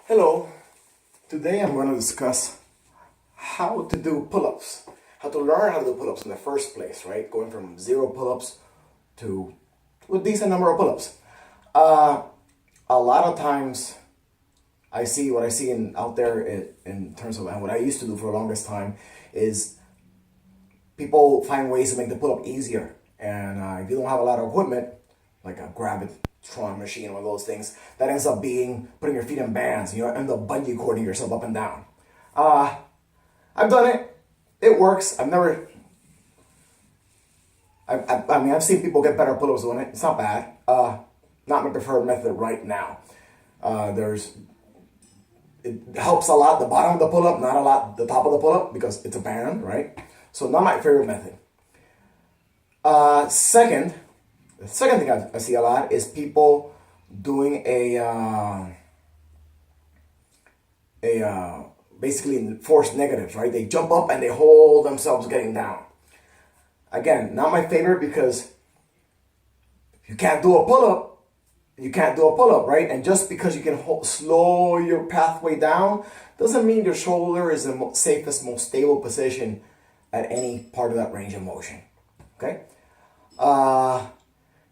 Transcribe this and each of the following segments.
Hello, today I'm going to discuss how to do pull-ups, how to learn how to do pull-ups in the first place, right? Going from zero pull-ups to a decent number of pull-ups. A lot of times I see what I see out there in terms of what I used to do for the longest time is people find ways to make the pull-up easier. And if you don't have a lot of equipment, like a Gravitron machine, one of those things, that ends up being putting your feet in bands. You end up bungee cording yourself up and down. I've done it. It works. I've never. I mean, I've seen people get better pull-ups doing it. It's not bad. Not my preferred method right now. It helps a lot the bottom of the pull-up, not a lot the top of the pull-up because it's a band, right? So not my favorite method. The second thing I see a lot is people doing basically forced negatives, right? They jump up and they hold themselves getting down. Again, not my favorite because you can't do a pull-up, right? And just because you can slow your pathway down doesn't mean your shoulder is the safest, most stable position at any part of that range of motion. Okay?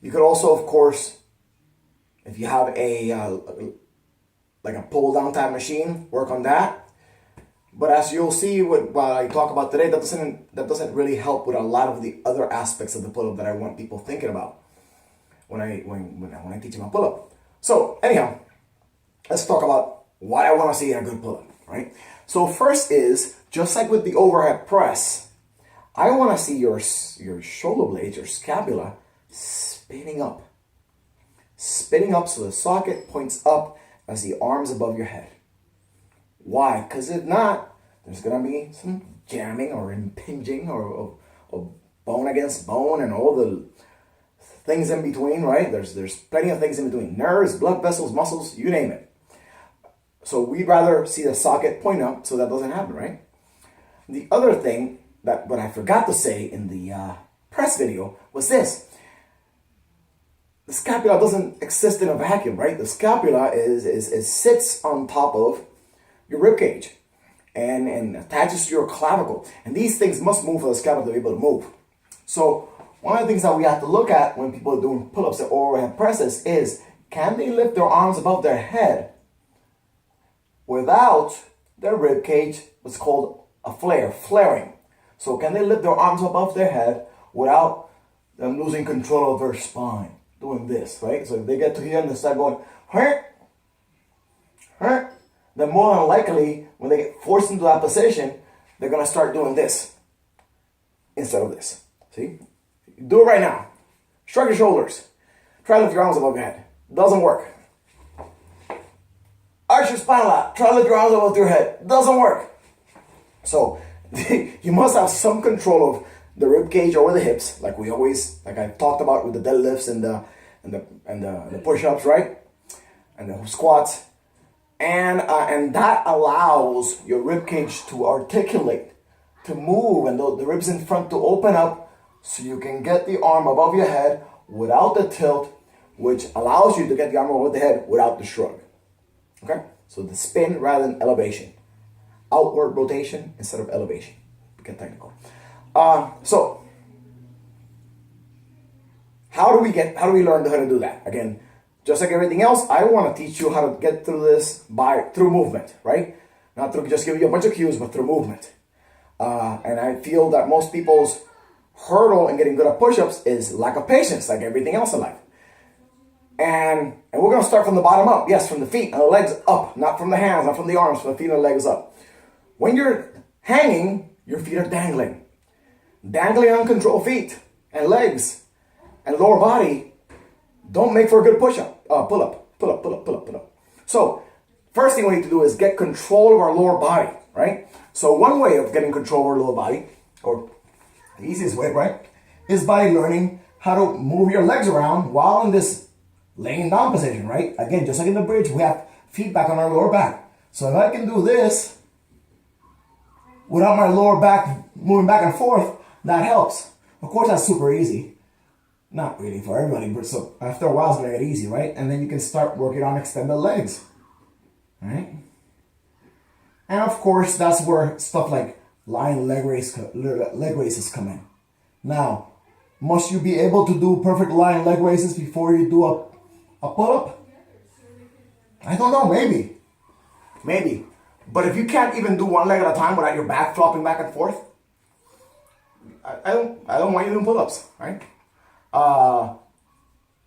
You could also, of course, if you have like a pull down type machine, work on that. But as you'll see what I talk about today, that doesn't really help with a lot of the other aspects of the pull-up that I want people thinking about when I teach them a pull-up. So anyhow, let's talk about what I want to see in a good pull-up, right? So first is, just like with the overhead press, I want to see your shoulder blades, your scapula, spinning up so the socket points up as the arm's above your head. Why? Because if not, there's going to be some jamming or impinging or bone against bone and all the things in between, right? There's plenty of things in between. Nerves, blood vessels, muscles, you name it. So we'd rather see the socket point up so that doesn't happen, right? The other thing that what I forgot to say in the press video was this. The scapula doesn't exist in a vacuum, right? The scapula sits on top of your rib cage and attaches to your clavicle. And these things must move for the scapula to be able to move. So one of the things that we have to look at when people are doing pull-ups or overhead presses is, can they lift their arms above their head without their rib cage, what's called a flaring? So can they lift their arms above their head without them losing control of their spine? Doing this, right? So if they get to here and they start going, then more than likely, when they get forced into that position, they're going to start doing this instead of this. See? Do it right now. Shrug your shoulders. Try to lift your arms above your head. Doesn't work. Arch your spine a lot. Try to lift your arms above your head. Doesn't work. So you must have some control of the rib cage over the hips, like I talked about with the deadlifts and the push-ups, right? And the squats, and that allows your rib cage to articulate, to move, and the ribs in front to open up, so you can get the arm above your head without the tilt, which allows you to get the arm above the head without the shrug. Okay, so the spin rather than elevation, outward rotation instead of elevation. Get technical. So how do we learn how to do that? Again, just like everything else, I want to teach you how to get through this through movement, right? Not through just giving you a bunch of cues, but through movement. And I feel that most people's hurdle in getting good at push-ups is lack of patience, like everything else in life. And we're going to start from the bottom up. Yes, from the feet and the legs up, not from the hands, not from the arms, from the feet and the legs up. When you're hanging, your feet are dangling. Dangling uncontrolled feet and legs and lower body don't make for a good pull-up. So first thing we need to do is get control of our lower body, right? So one way of getting control of our lower body, or the easiest way, right, is by learning how to move your legs around while in this laying down position, right? Again, just like in the bridge, we have feedback on our lower back. So if I can do this without my lower back moving back and forth, that helps. Of course, that's super easy. Not really for everybody, but so after a while it's gonna get easy, right? And then you can start working on extended legs. right? And of course, that's where stuff like lying leg raises come in. Now, must you be able to do perfect lying leg raises before you do a pull-up? I don't know, maybe. Maybe. But if you can't even do one leg at a time without your back flopping back and forth, I don't want you doing pull-ups, right?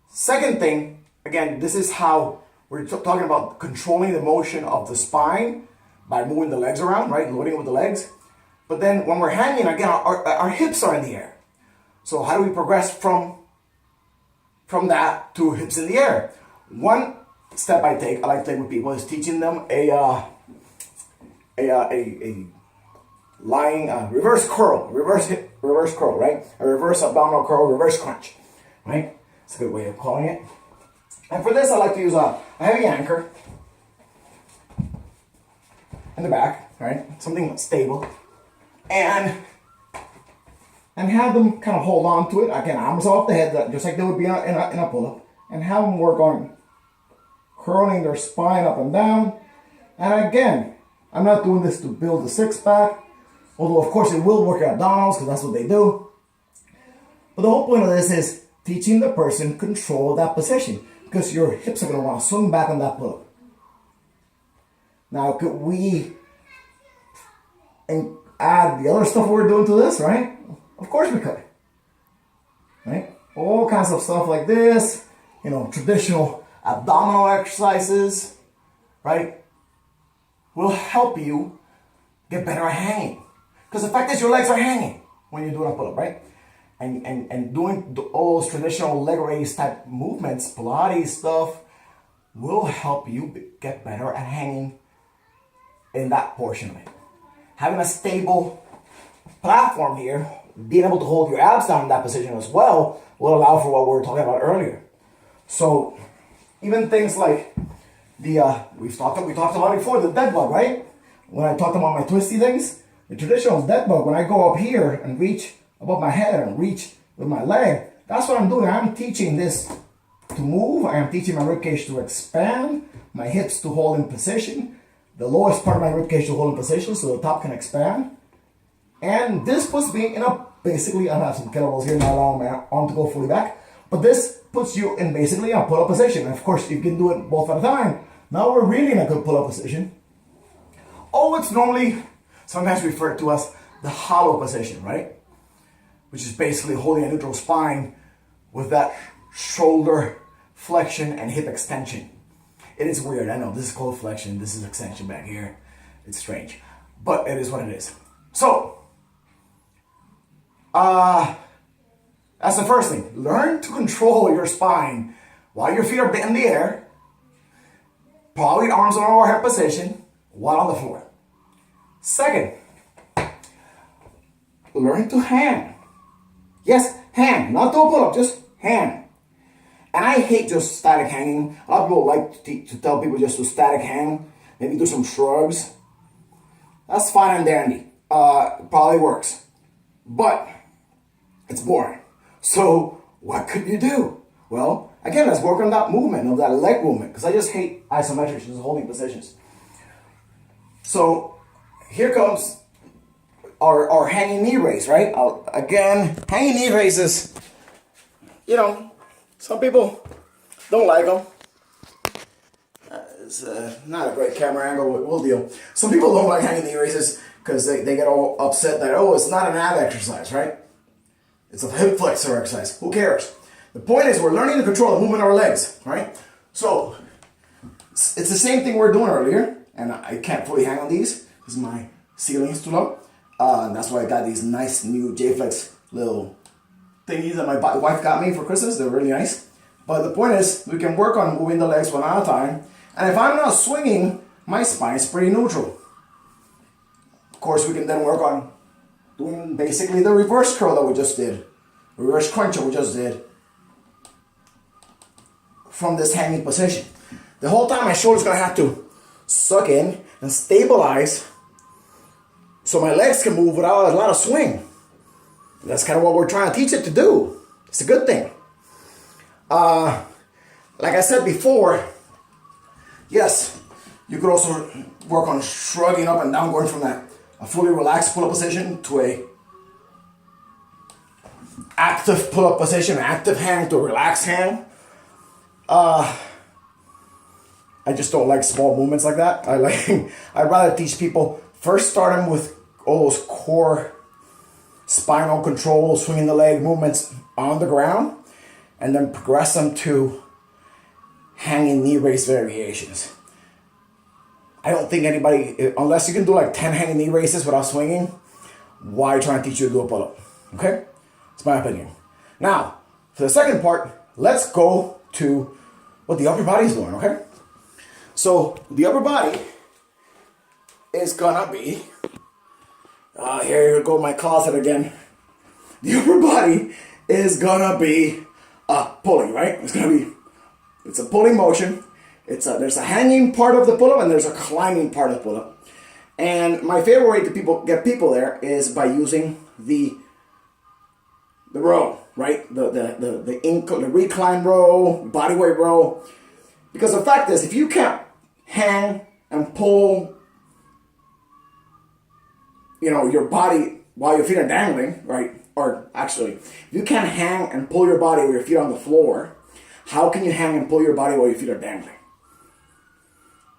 Second thing, again, this is how we're talking about controlling the motion of the spine by moving the legs around, right? Loading with the legs. But then when we're hanging, again, our hips are in the air. So how do we progress from that to hips in the air? One step I like to take with people is teaching them a lying reverse curl, reverse curl, right? A reverse abdominal curl, reverse crunch, right? It's a good way of calling it. And for this, I like to use a heavy anchor in the back, right? Something stable, and have them kind of hold on to it. Again, arms off the head, just like they would be in a pull-up, and have them work on curling their spine up and down. And again, I'm not doing this to build a six-pack, although of course it will work your abdominals because that's what they do. But the whole point of this is teaching the person control of that position, because your hips are going to want to swing back on that pull-up. Now, could we add the other stuff we're doing to this, right? Of course we could, right? All kinds of stuff like this, traditional abdominal exercises, right? Will help you get better at hanging. Because the fact is your legs are hanging when you're doing a pull-up, right? And doing all those traditional leg raise type movements, Pilates stuff, will help you get better at hanging in that portion of it. Having a stable platform here, being able to hold your abs down in that position as well, will allow for what we were talking about earlier. So even things like we talked about it before, the dead bug, right? When I talked about my twisty things, the traditional dead bug, when I go up here and reach above my head and reach with my leg, that's what I'm doing. I'm teaching this to move. I am teaching my ribcage to expand, my hips to hold in position, the lowest part of my ribcage to hold in position so the top can expand. And this puts me in basically, I have some kettlebells here, not allowing my arm to go fully back, but this puts you in basically a pull-up position. And of course, you can do it both at a time. Now we're really in a good pull-up position. Oh, it's normally sometimes referred to as the hollow position, right? Which is basically holding a neutral spine with that shoulder flexion and hip extension. It is weird, I know, this is called flexion, this is extension back here. It's strange, but it is what it is. So, that's the first thing. Learn to control your spine while your feet are in the air, probably arms in an overhead position, while on the floor. Second, learn to hang. Yes, hang, not do a pull-up, just hang. And I hate just static hanging. A lot of people like to tell people just to static hang, maybe do some shrugs. That's fine and dandy. Probably works. But it's boring. So what could you do? Well, again, let's work on that movement, of that leg movement, because I just hate isometrics, just holding positions. So here comes our hanging knee raise, right? Again, hanging knee raises, some people don't like them. It's not a great camera angle, but we'll deal. Some people don't like hanging knee raises because they get all upset that, it's not an ab exercise, right? It's a hip flexor exercise. Who cares? The point is we're learning to control the movement of our legs, right? So it's the same thing we were doing earlier, and I can't fully hang on these because my ceiling is too low. And that's why I got these nice new J-Flex little thingies that my wife got me for Christmas. They're really nice. But the point is, we can work on moving the legs one at a time. And if I'm not swinging, my spine is pretty neutral. Of course, we can then work on doing basically the reverse curl that we just did. Reverse crunch that we just did. From this hanging position. The whole time my shoulder's going to have to suck in and stabilize so my legs can move without a lot of swing. That's kind of what we're trying to teach it to do. It's a good thing. Like I said before, yes, You could also work on shrugging up and down, going from a fully relaxed pull-up position to a active pull-up position, active hand to a relaxed hand. I just don't like small movements like that. I'd rather teach people, first start them with all those core spinal control, swinging the leg movements on the ground, and then progress them to hanging knee raise variations. I don't think anybody, unless you can do like 10 hanging knee raises without swinging, why try and teach you to do a pull-up? Okay? It's my opinion. Now, for the second part, let's go to what the upper body is doing, okay? So, the upper body is gonna be, here you go, my closet again. The upper body is gonna be pulling, right? It's a pulling motion. There's a hanging part of the pull-up and there's a climbing part of the pull-up. And my favorite way to get people there is by using the row, right? The recline row, body weight row. Because the fact is, if you can't hang and pull, your body while your feet are dangling, right? Or actually, if you can't hang and pull your body with your feet on the floor, how can you hang and pull your body while your feet are dangling?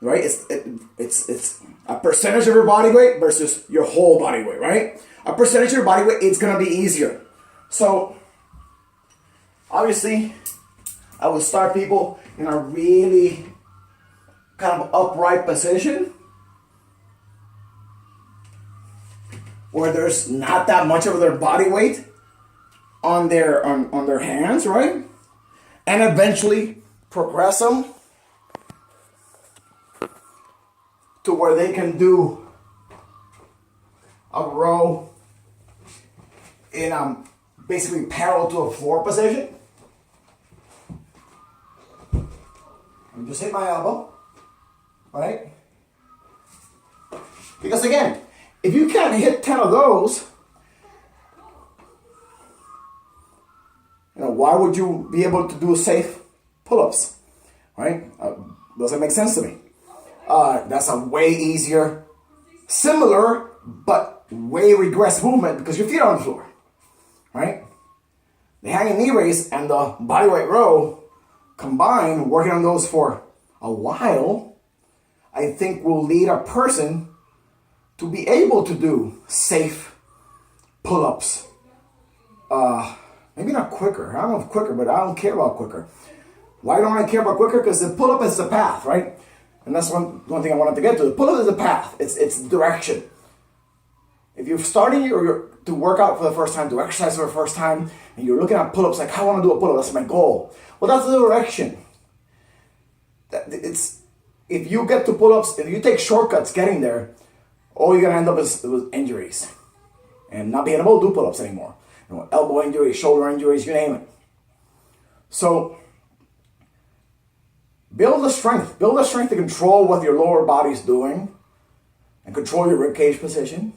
Right? It's a percentage of your body weight versus your whole body weight, right? A percentage of your body weight, it's gonna be easier. So, obviously, I would start people in a really kind of upright position where there's not that much of their body weight on their hands, right? And eventually progress them to where they can do a row in basically parallel to a floor position. And just hit my elbow, right? Because again, if you can't hit 10 of those, why would you be able to do safe pull-ups, right? Doesn't make sense to me. That's a way easier, similar, but way regressed movement because your feet are on the floor, right? The hanging knee raise and the bodyweight row combined, working on those for a while, I think will lead a person to be able to do safe pull-ups. Maybe not quicker. I don't know if quicker, but I don't care about quicker. Why don't I care about quicker? Because the pull-up is the path, right? And that's one thing I wanted to get to. The pull-up is the path. It's direction. If you're starting to work out for the first time, to exercise for the first time, and you're looking at pull-ups like, I want to do a pull-up, that's my goal. Well, that's the direction. If you get to pull-ups, if you take shortcuts getting there, all you're going to end up is with injuries. And not being able to do pull-ups anymore. Elbow injuries, shoulder injuries, you name it. So, build the strength. Build the strength to control what your lower body is doing and control your ribcage position.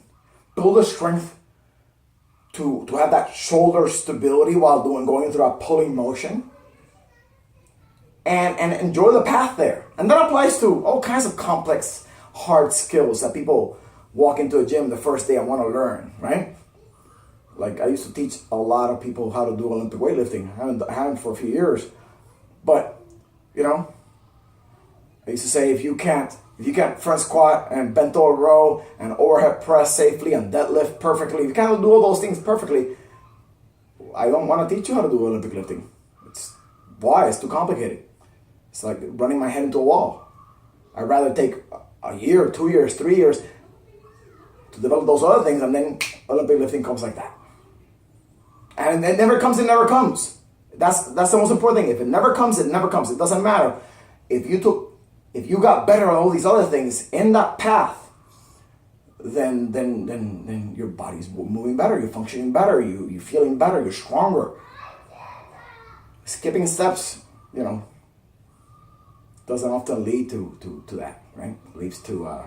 Build the strength to have that shoulder stability while going through that pulling motion. And enjoy the path there. And that applies to all kinds of complex, hard skills that people walk into a gym the first day and want to learn, right? Like I used to teach a lot of people how to do Olympic weightlifting. I haven't for a few years. But, I used to say if you can't front squat and bent over row and overhead press safely and deadlift perfectly, if you can't do all those things perfectly, I don't want to teach you how to do Olympic lifting. It's too complicated. It's like running my head into a wall. I'd rather take a year, 2 years, 3 years to develop those other things, and then Olympic lifting comes like that. And it never comes, it never comes. That's the most important thing. If it never comes, it never comes. It doesn't matter. If you got better at all these other things in that path, then your body's moving better, you're functioning better, you're feeling better, you're stronger. Skipping steps, doesn't often lead to that, right? It leads to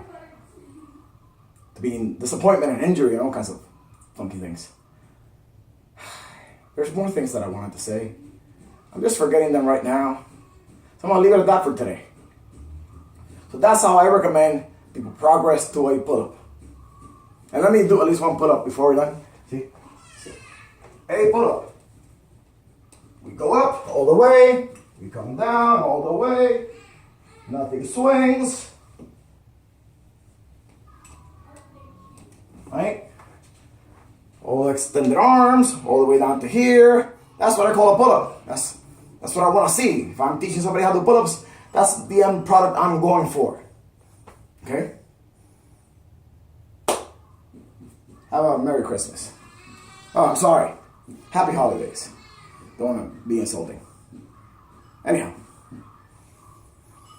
being disappointment and injury and all kinds of funky things. There's more things that I wanted to say. I'm just forgetting them right now. So I'm going to leave it at that for today. So So that's how I recommend people progress to a pull-up. And let me do at least one pull-up before we're done. See? A pull-up. We go up all the way. We come down all the way. Nothing swings. Right? All extended arms, all the way down to here. That's what I call a pull-up. That's what I want to see. If I'm teaching somebody how to do pull-ups, that's the end product I'm going for. Okay? How about Merry Christmas? Oh, I'm sorry. Happy holidays. Don't want to be insulting. Anyhow.